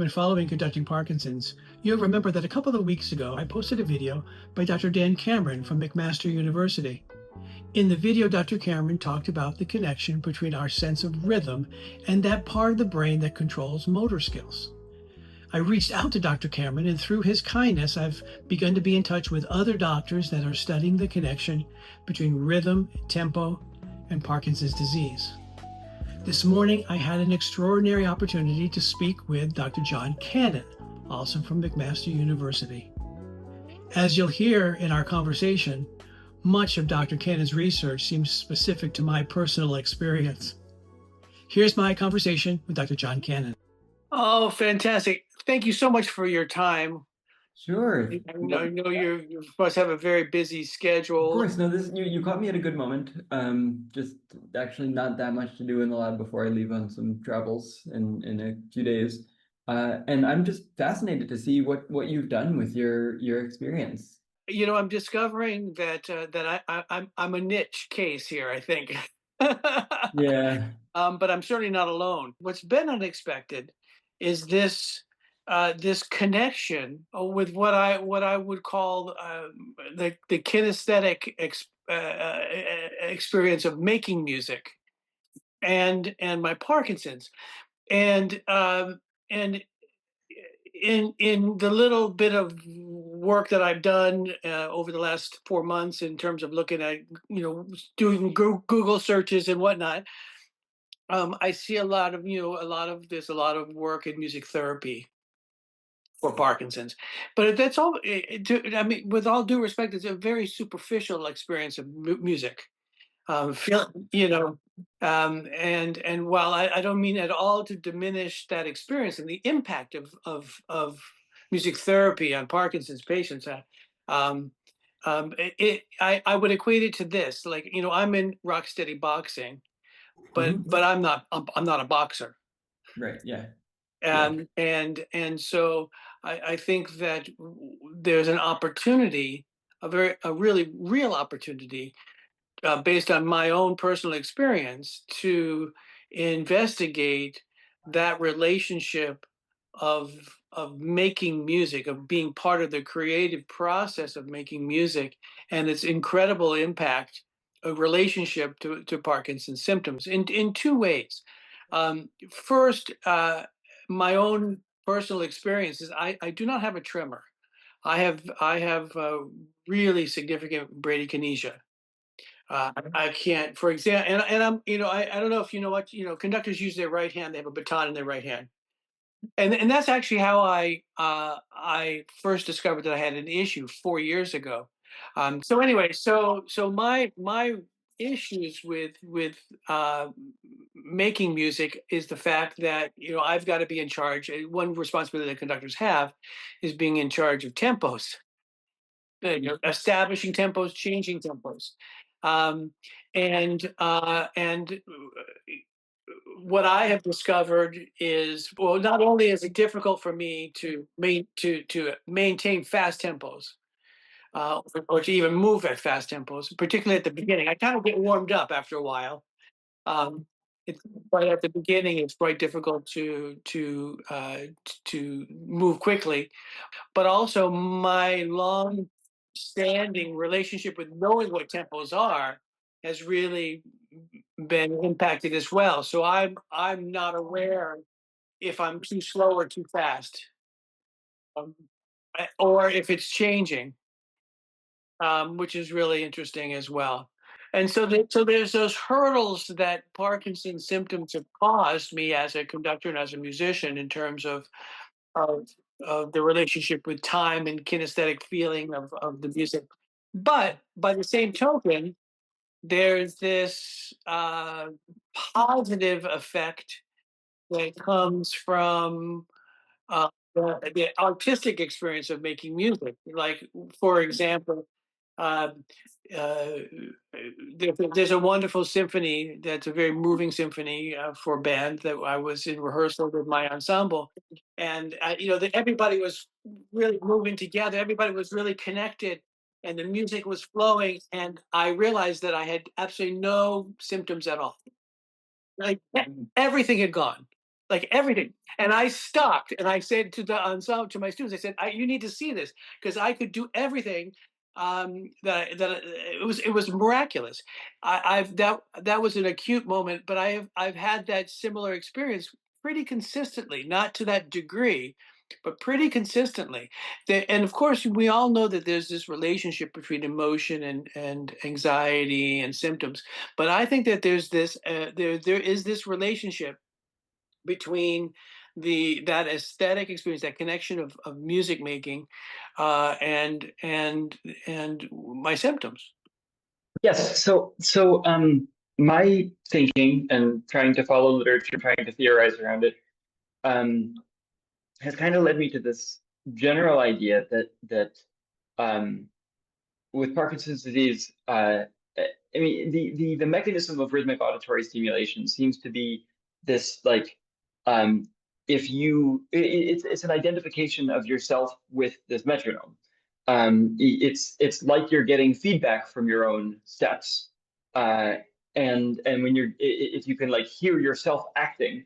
been following Conducting Parkinson's, you'll remember that a couple of weeks ago I posted a video by Dr. Dan Cameron from McMaster University. In the video, Dr. Cameron talked about the connection between our sense of rhythm and that part of the brain that controls motor skills. I reached out to Dr. Cameron, and through his kindness, I've begun to be in touch with other doctors that are studying the connection between rhythm, tempo, and Parkinson's disease. This morning, I had an extraordinary opportunity to speak with Dr. John Cannon, also from McMaster University. As you'll hear in our conversation, much of Dr. Cannon's research seems specific to my personal experience. Here's my conversation with Dr. John Cannon. Oh, fantastic. Thank you so much for your time. Sure. I know you must have a very busy schedule. Of course. No, this you caught me at a good moment. Just actually not that much to do in the lab before I leave on some travels in a few days. And I'm just fascinated to see what you've done with your experience. I'm discovering that I'm a niche case here, I think. Yeah. But I'm certainly not alone. What's been unexpected is this connection with what I would call the kinesthetic experience of making music and my Parkinson's, and in the little bit of work that I've done over the last 4 months in terms of looking at doing Google searches and whatnot. I see a lot of there's a lot of work in music therapy for Parkinson's, but that's all. I mean, with all due respect, it's a very superficial experience of music. Feel and while I don't mean at all to diminish that experience and the impact of music therapy on Parkinson's patients, I would equate it to this: like I'm in rock steady boxing, but I'm not a boxer. Right. Yeah. Yeah. And so I think that there's an opportunity, a really real opportunity, based on my own personal experience, to investigate that relationship of making music, of being part of the creative process of making music, and its incredible impact, a relationship to Parkinson's symptoms in two ways. First, my own personal experiences. I do not have a tremor. I have really significant bradykinesia. I can't, for example, and I'm, I don't know if you know what, conductors use their right hand. They have a baton in their right hand, and that's actually how I first discovered that I had an issue 4 years ago. So anyway, so my issues with making music is the fact that I've got to be in charge. One responsibility that conductors have is being in charge of tempos, establishing tempos, changing tempos, um, and what I have discovered is, well, not only is it difficult for me to maintain fast tempos, or to even move at fast tempos, particularly at the beginning. I kind of get warmed up after a while. Um, it's But at the beginning, it's quite difficult to move quickly. But also, my long-standing relationship with knowing what tempos are has really been impacted as well. So I'm not aware if I'm too slow or too fast, um, or if it's changing, which is really interesting as well. And so there's those hurdles that Parkinson's symptoms have caused me as a conductor and as a musician in terms of of the relationship with time and kinesthetic feeling of the music. But by the same token, there's this positive effect that comes from the artistic experience of making music. Like, for example, uh, uh, there's a wonderful symphony that's a very moving symphony for band that I was in rehearsal with my ensemble, and that everybody was really moving together. Everybody was really connected, and the music was flowing. And I realized that I had absolutely no symptoms at all. Like everything had gone. like everything. And I stopped and I said to the ensemble, to my students, I said, "You need to see this because I could do everything." It was miraculous. That was an acute moment, but I've had that similar experience pretty consistently, not to that degree, but pretty consistently. And of course, we all know that there's this relationship between emotion and anxiety and symptoms. But I think that there is this relationship between that aesthetic experience, that connection of music making, and my symptoms. Yes. My thinking and trying to follow literature, trying to theorize around it, um, has kind of led me to this general idea that um, with Parkinson's disease, I mean, the mechanism of rhythmic auditory stimulation seems to be this like, um, if you, it's an identification of yourself with this metronome. It's like you're getting feedback from your own steps, uh, and when if you can like hear yourself acting,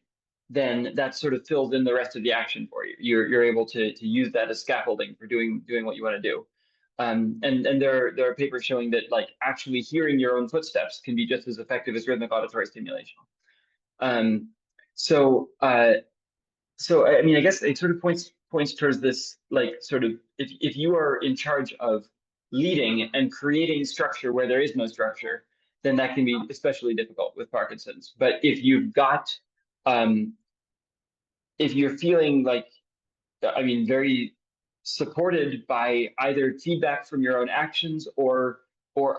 then that sort of fills in the rest of the action for you. You're able to use that as scaffolding for doing what you want to do. And there are papers showing that like actually hearing your own footsteps can be just as effective as rhythmic auditory stimulation. Um, so so I mean, I guess it sort of points towards this like sort of if you are in charge of leading and creating structure where there is no structure, then that can be especially difficult with Parkinson's. But um, if you're feeling like, I mean, very supported by either feedback from your own actions or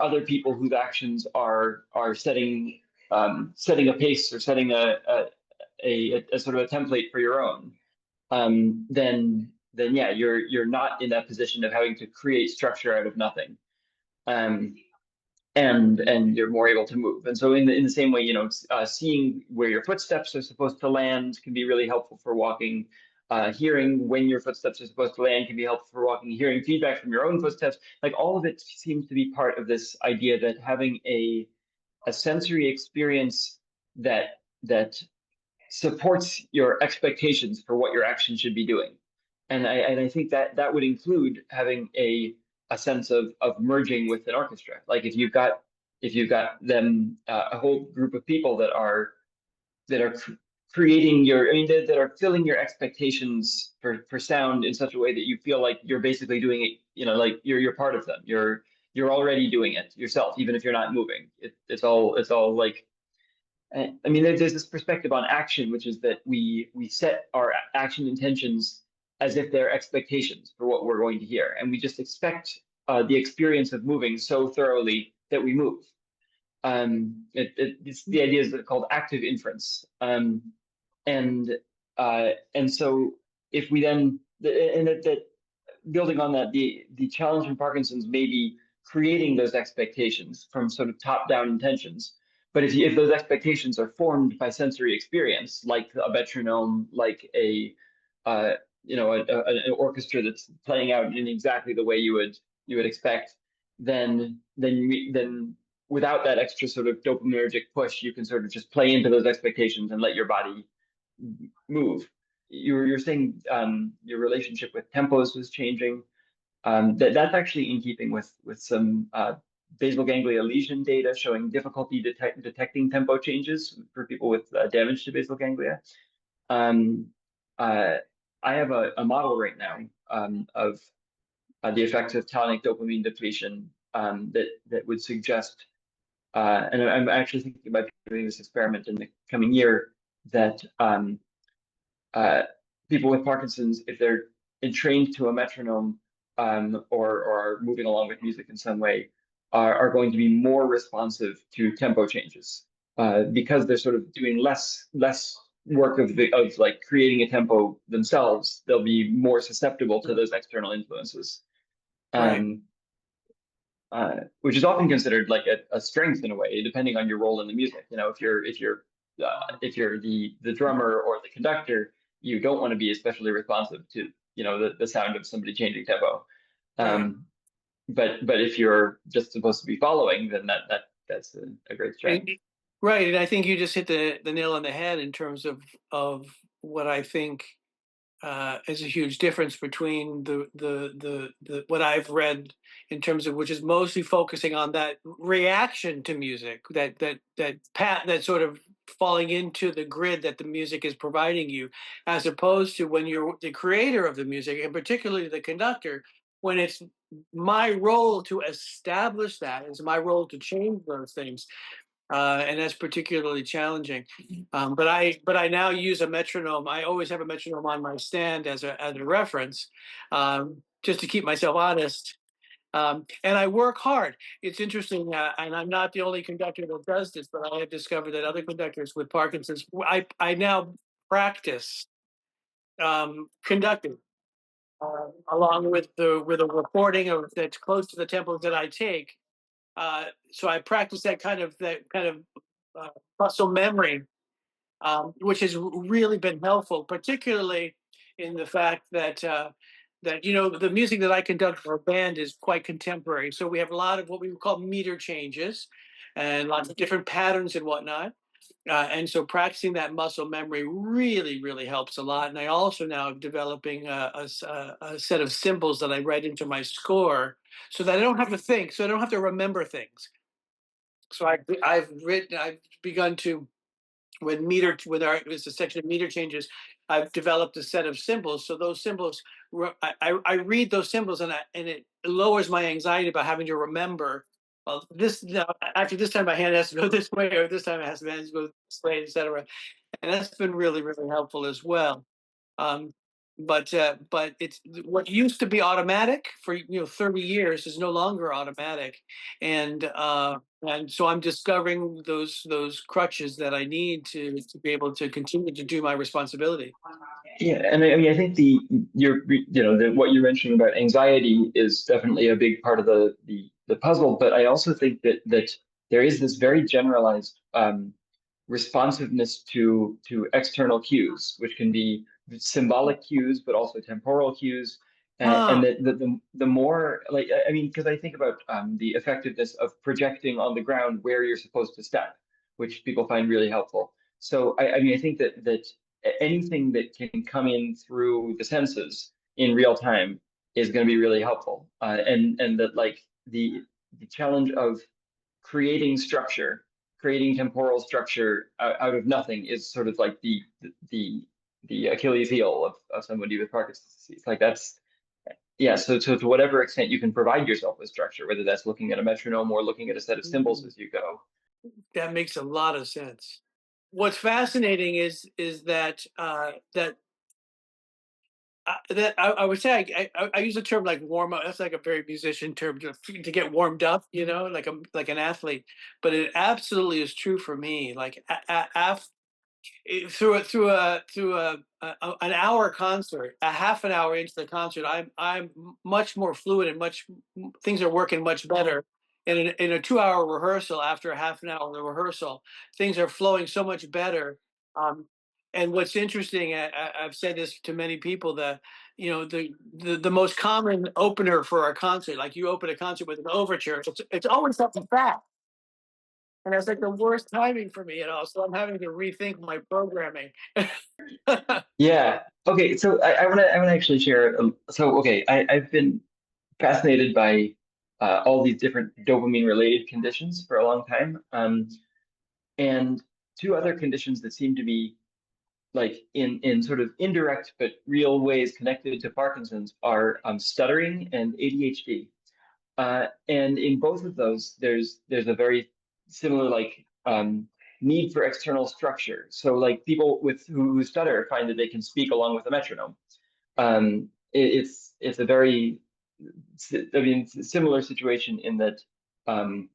other people whose actions are setting a pace or setting a sort of a template for your own. Then yeah, you're not in that position of having to create structure out of nothing. Um, and you're more able to move. And so in the same way, seeing where your footsteps are supposed to land can be really helpful for walking. Hearing when your footsteps are supposed to land can be helpful for walking. Hearing feedback from your own footsteps, like all of it seems to be part of this idea that having a sensory experience that supports your expectations for what your action should be doing. And I think that would include having a sense of merging with an orchestra. Like if you've got them a whole group of people that are creating I mean that are filling your expectations for sound in such a way that you feel like you're basically doing it, like you're part of them. You're already doing it yourself, even if you're not moving. It's all like, I mean, there's this perspective on action, which is that we set our action intentions as if they're expectations for what we're going to hear, and we just expect the experience of moving so thoroughly that we move. It's the idea is called active inference, and so if we then and that building on that, the challenge in Parkinson's may be creating those expectations from sort of top-down intentions. But if those expectations are formed by sensory experience, like a metronome, like an orchestra that's playing out in exactly the way you would expect, then without that extra sort of dopaminergic push, you can sort of just play into those expectations and let your body move. You're saying your relationship with tempos was changing. That's actually in keeping with some basal ganglia lesion data showing difficulty detecting tempo changes for people with damage to basal ganglia. Um, uh, I have a model right now of the effects of tonic dopamine depletion that would suggest, and I'm actually thinking about doing this experiment in the coming year, that uh, people with Parkinson's, if they're entrained to a metronome or are moving along with music in some way, are going to be more responsive to tempo changes because they're sort of doing less work of like creating a tempo themselves. They'll be more susceptible to those external influences, Right. um, which is often considered like a strength in a way, depending on your role in the music. If you're the drummer or the conductor, you don't want to be especially responsive to the sound of somebody changing tempo. Right. Um, but if you're just supposed to be following, then that's a great strength. And, right. And I think you just hit the nail on the head in terms of what I think is a huge difference between the what I've read in terms of which is mostly focusing on that reaction to music, that sort of falling into the grid that the music is providing you, as opposed to when you're the creator of the music, and particularly the conductor, when it's my role to establish that, it's my role to change those things, and that's particularly challenging. But I now use a metronome. I always have a metronome on my stand as a reference, just to keep myself honest. And I work hard. It's interesting, and I'm not the only conductor that does this, but I have discovered that other conductors with Parkinson's, I now practice conducting. Along with a recording of that's close to the tempos that I take, so I practice that kind of uh, muscle memory, which has really been helpful, particularly in the fact that the music that I conduct for a band is quite contemporary. So we have a lot of what we would call meter changes, and lots of different patterns and whatnot. And so practicing that muscle memory really, really helps a lot. And I also now am developing a set of symbols that I write into my score so that I don't have to think, so I don't have to remember things. So I've begun to, when our there's a section of meter changes, I've developed a set of symbols. So those symbols, I read those symbols, and it lowers my anxiety about having to remember. Well, actually, this time my hand has to go this way, or this time it has to go this way, etc. And that's been really, really helpful as well. Um, but it's what used to be automatic for 30 years is no longer automatic, and so I'm discovering those crutches that I need to be able to continue to do my responsibility. Yeah, and I mean, I think what you're mentioning about anxiety is definitely a big part of the puzzle. But I also think that there is this very generalized responsiveness to external cues, which can be symbolic cues, but also temporal cues. And Ah, that the more like I mean, because I think about the effectiveness of projecting on the ground where you're supposed to step, which people find really helpful. So I mean, I think that anything that can come in through the senses in real time is going to be really helpful. And that like the challenge of creating structure, creating temporal structure out of nothing is sort of like the Achilles heel of somebody with Parkinson's disease. Like that's yeah. So to whatever extent you can provide yourself with structure, whether that's looking at a metronome or looking at a set of symbols mm, as you go. that makes a lot of sense. What's fascinating is that I would say I use a term like warm up. That's like a very musician term to get warmed up, like an athlete. But it absolutely is true for me. Like an hour concert, a half an hour into the concert, I'm much more fluid and things are working much better. In a 2 hour rehearsal, after a half an hour of the rehearsal, things are flowing so much better. Um, and what's interesting, I've said this to many people, that the most common opener for a concert, like you open a concert with an overture, it's always something fast, and that's like the worst timing for me at all. So I'm having to rethink my programming. Yeah. Okay. So I want to actually share. So okay, I've been fascinated by all these different dopamine related conditions for a long time. And two other conditions that seem to be like in sort of indirect but real ways connected to Parkinson's are stuttering and ADHD. And in both of those, there's a very similar like need for external structure. So like people who stutter find that they can speak along with a metronome. It's a very I mean similar situation in that um,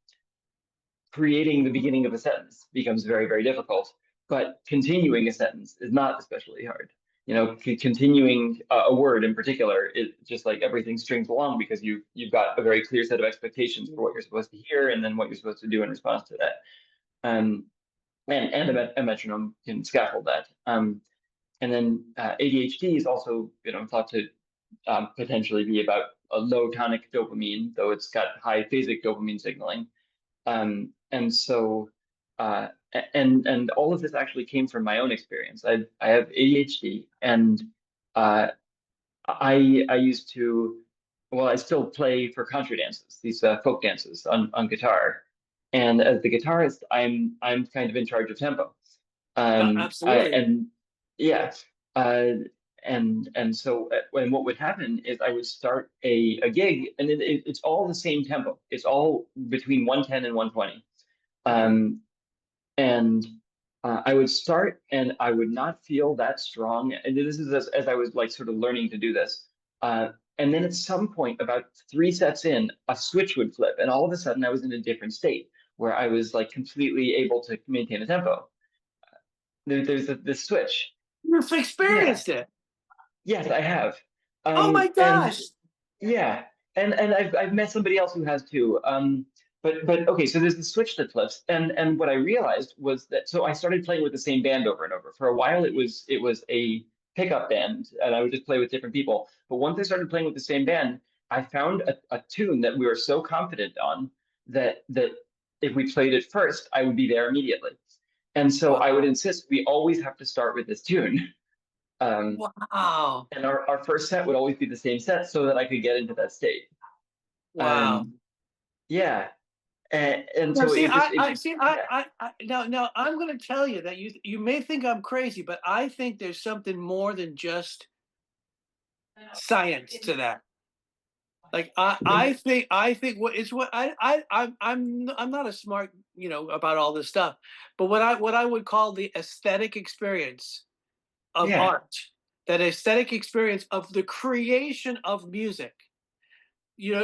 creating the beginning of a sentence becomes very, very difficult, but continuing a sentence is not especially hard. Continuing a word in particular is just like everything strings along because you've got a very clear set of expectations for what you're supposed to hear and then what you're supposed to do in response to that. Um, and a metronome can scaffold that. And then ADHD is also thought to potentially be about a low tonic dopamine, though it's got high phasic dopamine signaling. And so and all of this actually came from my own experience. I have ADHD, and uh, I used to, well, I still play for contra dances, these folk dances on guitar. And as the guitarist, I'm kind of in charge of tempo. Absolutely. And yeah, uh, and so when what would happen is I would start a gig, and it's all the same tempo. It's all between 110 and 120. Okay. Um, and I would start and I would not feel that strong. And this is as I was like sort of learning to do this. And then at some point, about three sets in, a switch would flip, and all of a sudden I was in a different state where I was like completely able to maintain a tempo. There's this switch. You've Yeah. experienced it. Yes, I have. Oh my And gosh. yeah, and I've met somebody else who has too. But okay, so there's the switch that flips, and what I realized was that so I started playing with the same band over and over. For a while, it was a pickup band, and I would just play with different people. But once I started playing with the same band, I found a tune that we were so confident on that if we played it first, I would be there immediately. And so I would Wow. insist we always have to start with this tune. Um, Wow. and our first set would always be the same set so that I could get into that state. Wow. Um, yeah, and Now, so see, it just yeah, now, I'm going to tell you that you may think I'm crazy, but I think there's something more than just science to that. Like I think what is what I'm not a smart, about all this stuff, but what I would call the aesthetic experience of yeah. art, that aesthetic experience of the creation of music.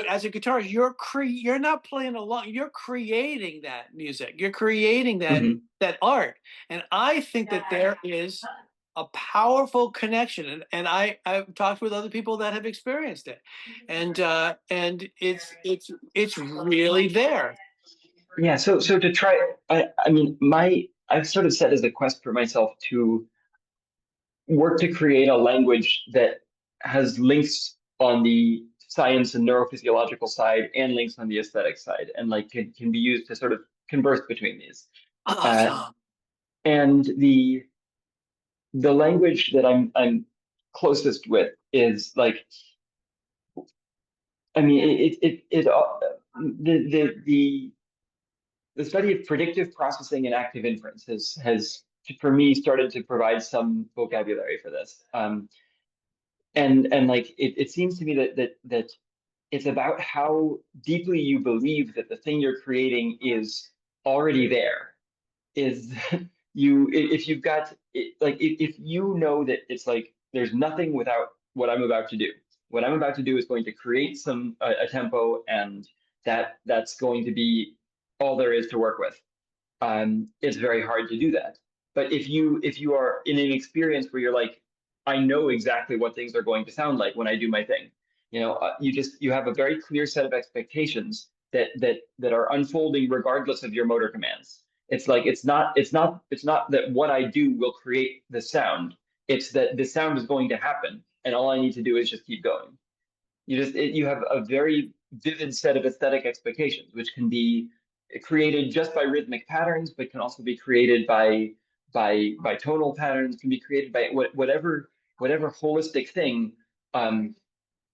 As a guitarist, you're not playing along, you're creating that music. You're creating Hmm. that art. And I think that there is a powerful connection. And I've talked with other people that have experienced it. And it's really there. Yeah. So to try, I mean, I've sort of set as a quest for myself to work to create a language that has links on the science and neurophysiological side and links on the aesthetic side, and like can be used to sort of converse between these. Uh, Awesome. and the language that I'm closest with is like, I mean, the study of predictive processing and active inference has for me started to provide some vocabulary for this. And like it seems to me that it's about how deeply you believe that the thing you're creating is already there. Is you if you've got like if you know that it's like there's nothing without what I'm about to do. What I'm about to do is going to create some a tempo, and that's going to be all there is to work with. It's very hard to do that. But if you are in an experience where you're like, I know exactly what things are going to sound like when I do my thing, you have a very clear set of expectations that are unfolding regardless of your motor commands. It's like it's not that what I do will create the sound. It's that the sound is going to happen, and all I need to do is just keep going. You have a very vivid set of aesthetic expectations, which can be created just by rhythmic patterns, but can also be created by tonal patterns, can be created by whatever holistic thing um,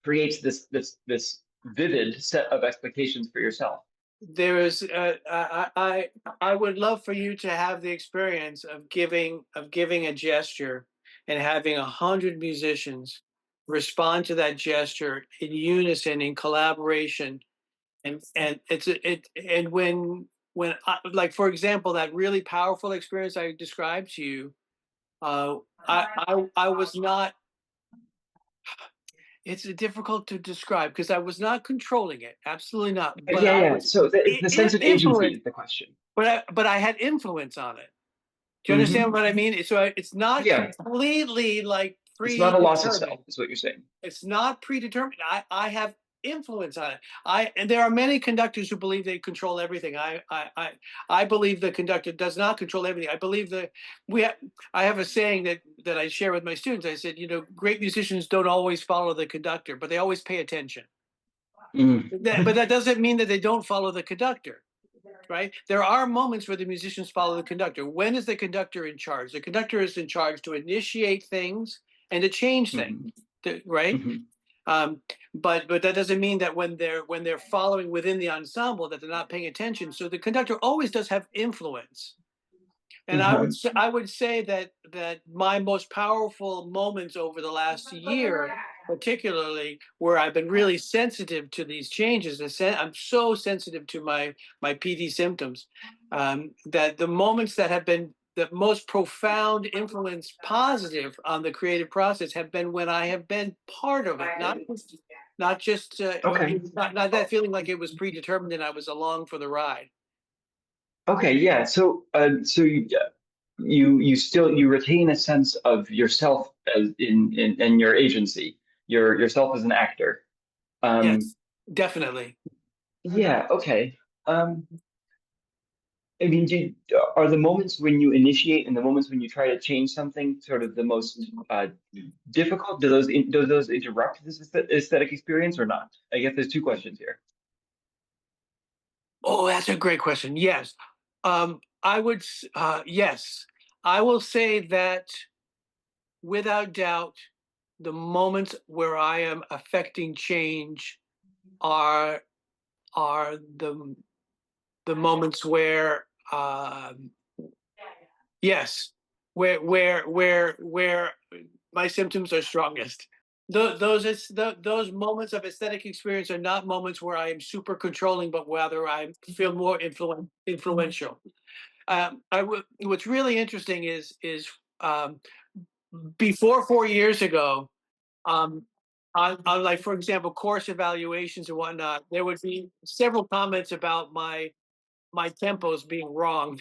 creates this vivid set of expectations for yourself. There is I would love for you to have the experience of giving a gesture and having 100 musicians respond to that gesture in unison, in collaboration. And when like, for example, that really powerful experience I described to you, uh I was not, it's difficult to describe because I was not controlling it, absolutely not, but Yeah, I yeah. was So the sense of agency influenced. is the question. But I had influence on it. Do you understand Hmm. what I mean? It's not Yeah, completely like it's not a loss of self, predetermined. is what you're saying. It's not predetermined. I have influence on it. And there are many conductors who believe they control everything. I believe the conductor does not control everything. I believe that we have, I have a saying that I share with my students. I said, great musicians don't always follow the conductor, but they always pay attention. Mm. But that doesn't mean that they don't follow the conductor. right? There are moments where the musicians follow the conductor. When is the conductor in charge? The conductor is in charge to initiate things and to change things, Hmm. right? Hmm. Um, but that doesn't mean that when they're following within the ensemble that they're not paying attention. So the conductor always does have influence. And Uh-huh. I would say that my most powerful moments over the last year, particularly where I've been really sensitive to these changes, I'm so sensitive to my PD symptoms, that the moments that have been the most profound influence positive on the creative process have been when I have been part of it, not just Okay. not that feeling like it was predetermined and I was along for the ride. Okay, yeah. So you still you retain a sense of yourself as in your agency, yourself as an actor. Um, Yes, definitely. yeah, okay. Um, I mean, are the moments when you initiate and the moments when you try to change something sort of the most difficult? Do those interrupt this aesthetic experience or not? I guess there's two questions here. Oh, that's a great question. Yes. Yes. I will say that without doubt, the moments where I am affecting change are are the moments where yes, where my symptoms are strongest. Those moments of aesthetic experience are not moments where I am super controlling, but rather I feel more influential. What's really interesting is um, before 4 years ago, um, on like for example course evaluations and whatnot, there would be several comments about my tempos being wrong,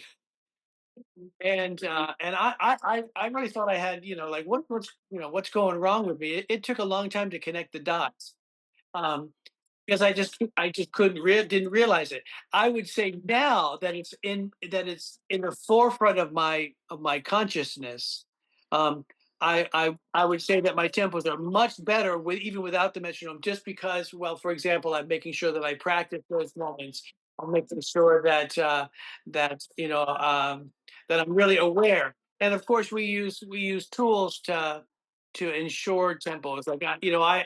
and I really thought I had like what's going wrong with me. It took a long time to connect the dots. Um, because I just didn't realize it. I would say now that it's in the forefront of my consciousness. Um, I would say that my tempos are much better with even without the metronome, just because, well, for example, I'm making sure that I practice those moments. I'm making sure that I'm really aware. And of course, we use tools to ensure tempos. Like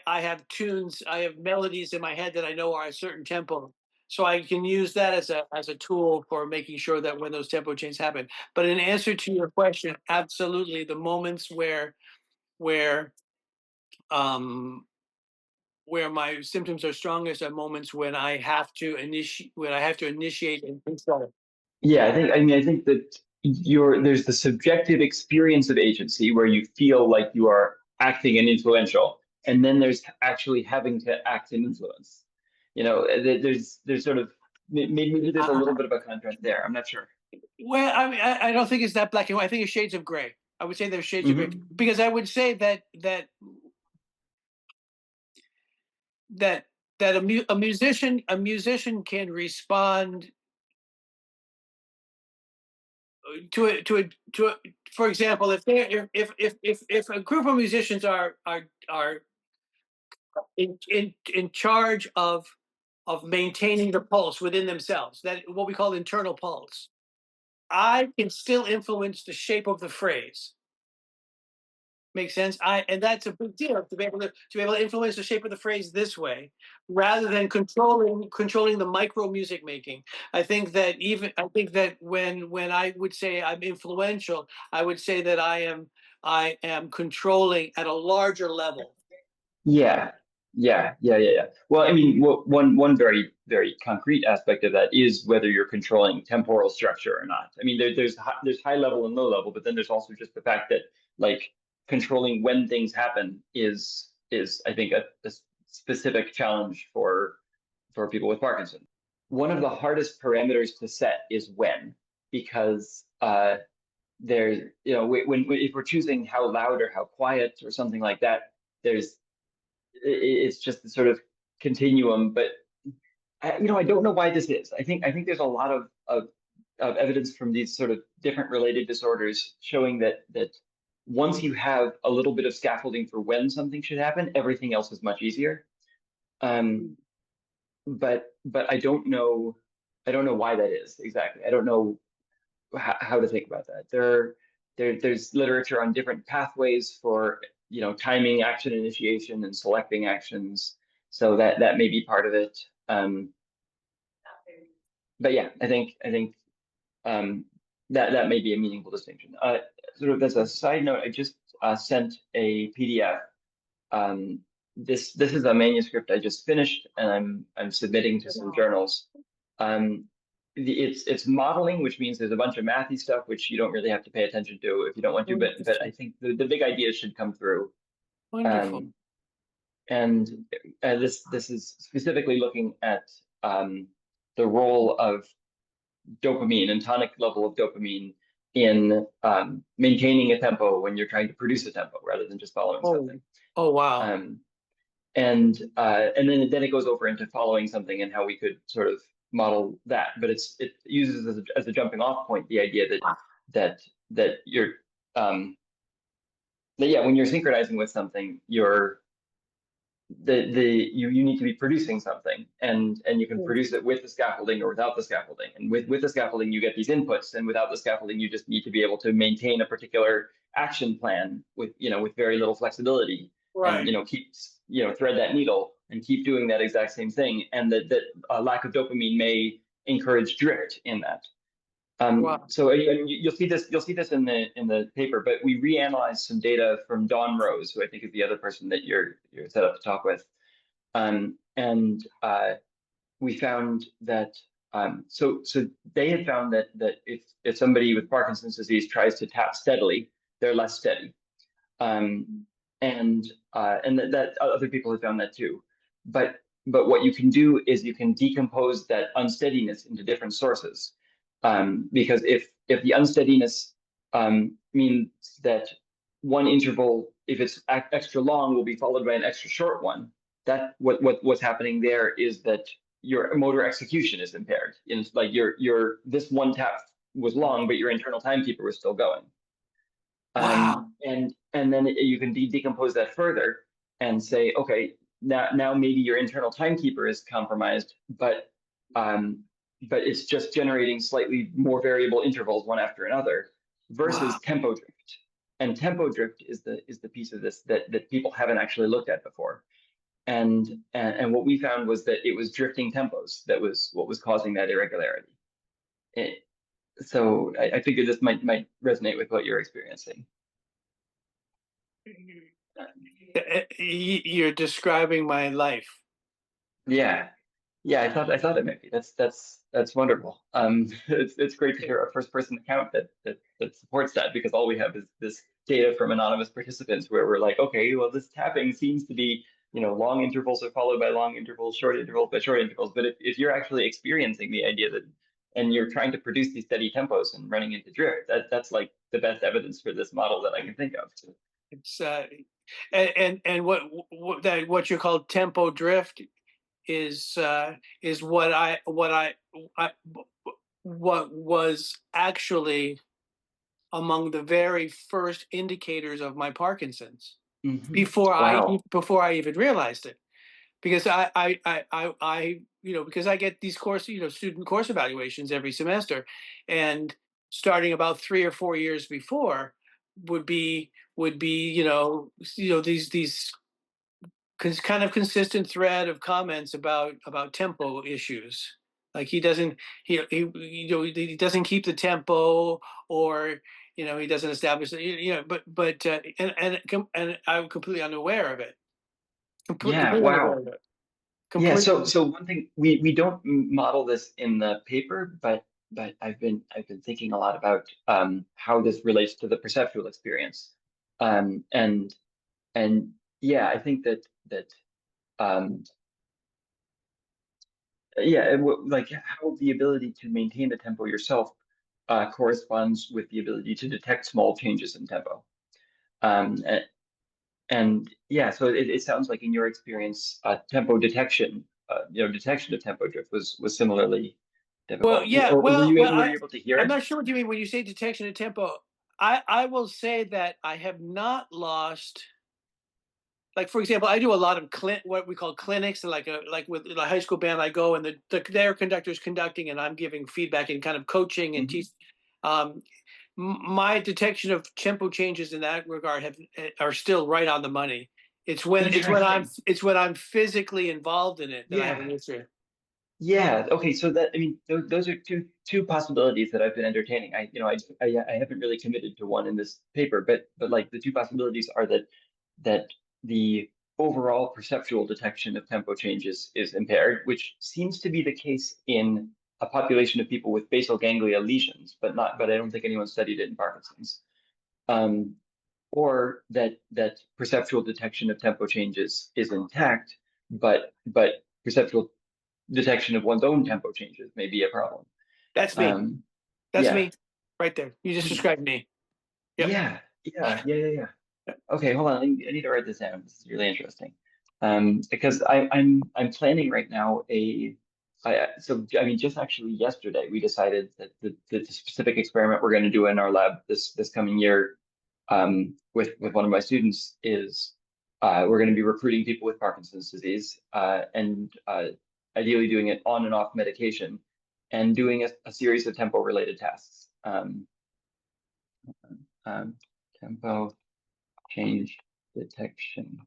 I have tunes, I have melodies in my head that I know are a certain tempo. So I can use that as a tool for making sure that when those tempo changes happen. But in answer to your question, absolutely the moments where um where my symptoms are strongest are moments when I have to initiate and control. Yeah, I think that there's the subjective experience of agency where you feel like you are acting and influential, and then there's actually having to act and influence. There's sort of maybe there's a little Uh, bit of a contrast there. I'm not sure. well, I mean, I don't think it's that black and white. I think it's shades of gray. I would say there's shades of gray Hmm. because I would say that a musician can respond to a for example, if a group of musicians are in charge of maintaining the pulse within themselves, that what we call internal pulse, I can still influence the shape of the phrase. Makes sense. And that's a big deal to be able to influence the shape of the phrase this way, rather than controlling the micro music making. I think that when I would say I'm influential, I would say that I am controlling at a larger level. Yeah, yeah. Well, I mean, one very concrete aspect of that is whether you're controlling temporal structure or not. I mean, there's high level and low level, but then there's also just the fact that like controlling when things happen is I think a specific challenge for people with Parkinson's. One of the hardest parameters to set is when, because there, if we're choosing how loud or how quiet or something like that, there's it's just the sort of continuum. But I don't know why this is. I think there's a lot of evidence from these sort of different related disorders showing that once you have a little bit of scaffolding for when something should happen, everything else is much easier. Um, but I don't know. I don't know why that is exactly. I don't know how to think about that. There's literature on different pathways for, timing action initiation and selecting actions. So that may be part of it. But yeah, I think um, that may be a meaningful distinction. Sort of as a side note, I just sent a PDF. Um, this is a manuscript I just finished, and I'm submitting to some journals. Um, it's modeling, which means there's a bunch of mathy stuff which you don't really have to pay attention to if you don't want to. But I think the big ideas should come through. Wonderful. Um, and this is specifically looking at the role of dopamine and tonic level of dopamine in maintaining a tempo when you're trying to produce a tempo rather than just following Oh, something. oh wow. Um, and then it goes over into following something and how we could sort of model that. But it uses as a jumping off point the idea that that you're that yeah, when you're synchronizing with something, you need to be producing something, and you can produce it with the scaffolding or without the scaffolding. And with the scaffolding you get these inputs, and without the scaffolding you just need to be able to maintain a particular action plan with very little flexibility, and Right. keep thread that needle and keep doing that exact same thing. And that lack of dopamine may encourage drift in that. Wow. So and you'll see this in the paper, but we reanalyzed some data from Don Rose, who I think is the other person that you're set up to talk with. And we found that so they had found that if somebody with Parkinson's disease tries to tap steadily, they're less steady. Um, and that other people have found that too. But what you can do is you can decompose that unsteadiness into different sources. Because if the unsteadiness means that one interval, if it's extra long, will be followed by an extra short one, that what's happening there is that your motor execution is impaired. And it's like your this one tap was long, but your internal timekeeper was still going. Wow. And then you can decompose that further and say, okay, now maybe your internal timekeeper is compromised, um, but it's just generating slightly more variable intervals one after another Wow. versus tempo drift. And tempo drift is the piece of this that people haven't actually looked at before. And what we found was that it was drifting tempos that was what was causing that irregularity. It, so I figured this might resonate with what you're experiencing. You're describing my life. Yeah, yeah. I thought it might be. That's wonderful. It's great to hear a first person account that supports that, because all we have is this data from anonymous participants where we're like, okay, well, this tapping seems to be, long intervals are followed by long intervals, short intervals by short intervals. But if you're actually experiencing the idea that, and you're trying to produce these steady tempos and running into drift, that's like the best evidence for this model that I can think of. It's and what you call tempo drift is I what was actually among the very first indicators of my Parkinson's Wow. before I even realized it. Because because I get these student course evaluations every semester, and starting about 3 or 4 years before would be these kind of consistent thread of comments about tempo issues. Like he doesn't keep the tempo, or he doesn't establish but and I'm completely unaware of it. Yeah. Completely unaware Wow. of it. Yeah, so Completely. so one thing we don't model this in the paper, but I've been thinking a lot about how this relates to the perceptual experience. Um and and yeah, I think that um yeah, like how the ability to maintain the tempo yourself corresponds with the ability to detect small changes in tempo. Um and yeah, so it sounds like in your experience, tempo detection, detection of tempo drift was similarly Well, difficult. yeah. Or Well, were you able to hear I'm it? not sure what you mean when you say detection of tempo. I will say that I have not lost like for example, I do a lot of what we call clinics, like with the high school band I go, and their conductor's conducting and I'm giving feedback and kind of coaching and teach. Mhm. Um, my detection of tempo changes in that regard are still right on the money. Interesting. It's when I'm physically involved in it that I have an Yeah. issue. Yeah. Okay. So that, I mean, those are two possibilities that I've been entertaining. I haven't really committed to one in this paper, but like the two possibilities are that the overall perceptual detection of tempo changes is impaired, which seems to be the case in a population of people with basal ganglia lesions, but I don't think anyone studied it in Parkinson's. Um, or that perceptual detection of tempo changes is intact, but perceptual detection of one's own tempo changes may be a problem. That's me. Um, That's yeah. me, right there. You just Hmm. described me. Yep. Yeah. Okay, hold on. I need to write this down. This is really interesting. Because I'm planning right now I mean just actually yesterday we decided that the specific experiment we're going to do in our lab this coming year with one of my students is we're going to be recruiting people with Parkinson's disease and ideally doing it on and off medication and doing a series of tempo related tasks. Um, tempo change detection.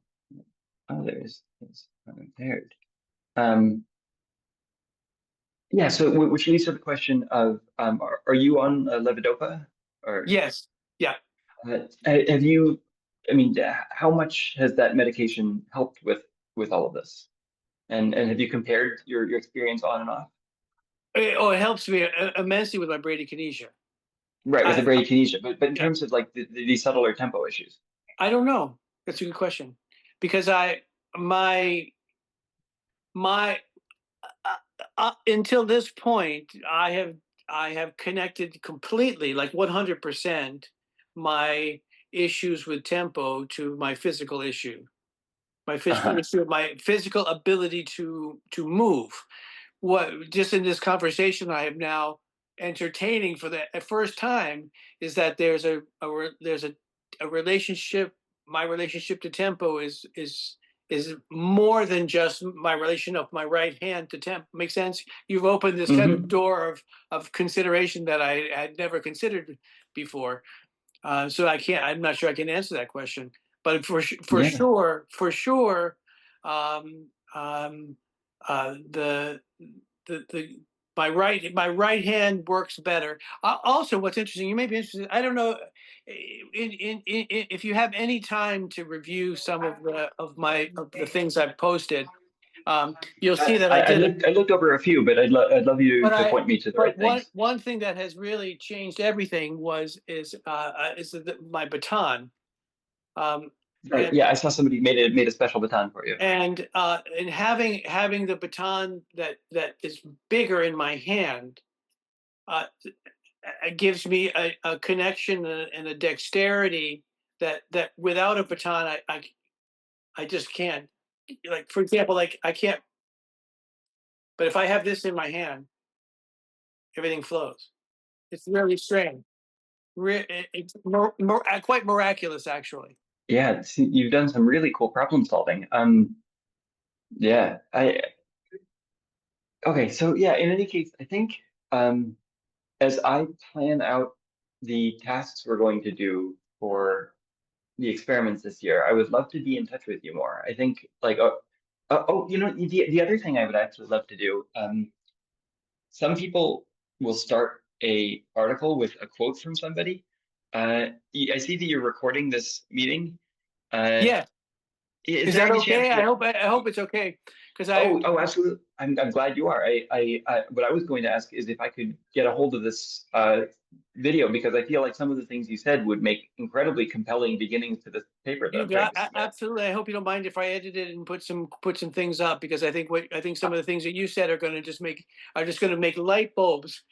Oh, there's unimpaired. Um, yeah, so which leads to the question of are you on levodopa or Yes. Yeah. have you? I mean, how much has that medication helped with all of this? And have you compared your experience on and off? It helps me immensely with my bradykinesia. Right, with the I, bradykinesia, but in yeah. terms of like the subtler tempo issues. I don't know. That's a good question because my my until this point I have connected completely, like 100%, my issues with tempo to my physical issue, Uh-huh. my physical ability to move. What just in this conversation I am now entertaining for the first time is that there's a relationship. My relationship to tempo is more than just my relation of my right hand to tempo. Make sense? You've opened this kind of Hmm. door of consideration that I had never considered before. So I can't. I'm not sure I can answer that question. But Yeah. for sure, um, um, the the my right hand works better. Also, what's interesting, you may be interested. I don't know if you have any time to review some of the things I've posted. You'll see that I looked over a few, but I'd love you but to I point me to the but right things. one thing that has really changed everything is my baton. Um, Right. and Yeah, I saw somebody made a special baton for you. and having the baton that is bigger in my hand gives me a connection and a dexterity that without a baton I just can't. Like for example, like I can't. But if I have this in my hand, everything flows. It's really strange. It's quite miraculous, actually. Yeah, see, you've done some really cool problem solving. Yeah, I okay. So yeah, in any case, I think um, as I plan out the tasks we're going to do for the experiments this year, I would love to be in touch with you more. I think like oh, you know, the other thing I would actually love to do. Some people will start a article with a quote from somebody. I see that you're recording this meeting. Uh, Yeah. is Is there that any chance okay? that? I hope it's okay because Oh, absolutely. I'm glad you are. What I was going to ask is if I could get a hold of this video because I feel like some of the things you said would make incredibly compelling beginnings to this paper that you I'm trying got to submit. absolutely. I hope you don't mind if I edit it and put some things up because I think some of the things that you said are just going to make light bulbs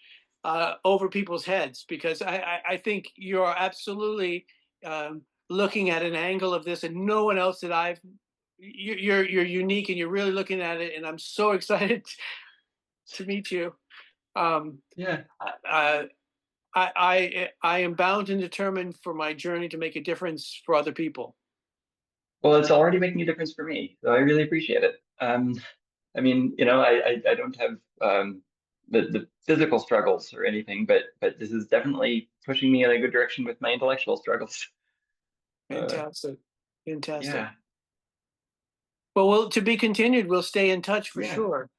over people's heads because I think you're absolutely looking at an angle of this and no one else that you're unique and you're really looking at it and I'm so excited to meet you. Um, Yeah. uh, I am bound and determined for my journey to make a difference for other people. Well, it's already making a difference for me, so I really appreciate it. I mean, I don't have the physical struggles or anything, but this is definitely pushing me in a good direction with my intellectual struggles. Uh, Fantastic. Fantastic. yeah, Well, to be continued. We'll stay in touch for yeah. sure.